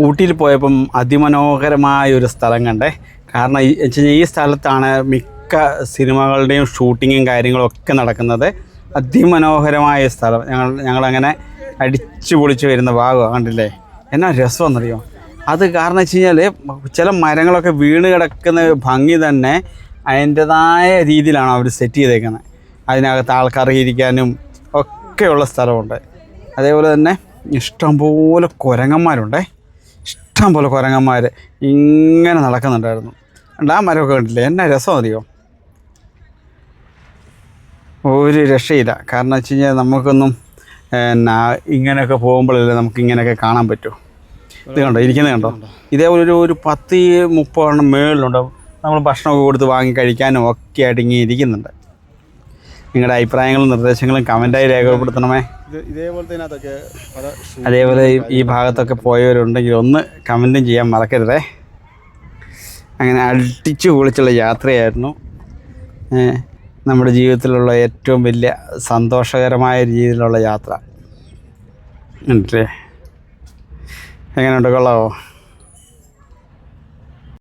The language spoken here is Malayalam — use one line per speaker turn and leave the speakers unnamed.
ഊട്ടിയിൽ പോയപ്പം അതിമനോഹരമായ ഒരു സ്ഥലം കണ്ടേ. കാരണം ഈ സ്ഥലത്താണ് മിക്ക സിനിമകളുടെയും ഷൂട്ടിങ്ങും കാര്യങ്ങളും ഒക്കെ നടക്കുന്നത്. അതിമനോഹരമായ സ്ഥലം. ഞങ്ങളങ്ങനെ അടിച്ചു പൊളിച്ച് വരുന്ന ഭാഗമാണ്. കണ്ടില്ലേ എന്നാ രസമെന്നറിയോ. അത് കാരണം വെച്ച് കഴിഞ്ഞാൽ ചില മരങ്ങളൊക്കെ വീണ് കിടക്കുന്ന ഭംഗി തന്നെ അതിൻ്റെതായ രീതിയിലാണ് അവർ സെറ്റ് ചെയ്തേക്കുന്നത്. അതിനകത്ത് ആൾക്കാർ ഇരിക്കാനും ഒക്കെയുള്ള സ്ഥലമുണ്ട്. അതേപോലെ തന്നെ ഇഷ്ടംപോലെ കുരങ്ങന്മാരുണ്ടേ. ഇഷ്ടംപോലെ കുരങ്ങന്മാർ ഇങ്ങനെ നടക്കുന്നുണ്ടായിരുന്നു. ആ മരമൊക്കെ കണ്ടില്ലേ എന്നാ രസമറിയോ. ഒരു രക്ഷയില്ല. കാരണം വെച്ച് കഴിഞ്ഞാൽ നമുക്കൊന്നും ഇങ്ങനെയൊക്കെ പോകുമ്പോഴല്ലേ നമുക്ക് ഇങ്ങനെയൊക്കെ കാണാൻ പറ്റൂ. ഇത് കണ്ടോ ഇരിക്കുന്നത് കണ്ടോ. ഇതേപോലെ ഒരു 10-30 മേളിലുണ്ട്. നമ്മൾ ഭക്ഷണമൊക്കെ കൊടുത്ത് വാങ്ങി കഴിക്കാനും ഒക്കെ ആയിട്ട് ഇങ്ങനെ ഇരിക്കുന്നുണ്ട്. നിങ്ങളുടെ അഭിപ്രായങ്ങളും നിർദ്ദേശങ്ങളും കമൻറ്റായി രേഖപ്പെടുത്തണമേ. അതേപോലെ ഈ ഭാഗത്തൊക്കെ പോയവരുണ്ടെങ്കിൽ ഒന്ന് കമൻറ്റും ചെയ്യാൻ മറക്കരുതേ. അങ്ങനെ അടിച്ചു പൊളിച്ചുള്ള യാത്രയായിരുന്നു. നമ്മുടെ ജീവിതത്തിലുള്ള ഏറ്റവും വലിയ സന്തോഷകരമായ രീതിയിലുള്ള യാത്ര. എങ്ങനെയുണ്ട്, കൊള്ളാമോ?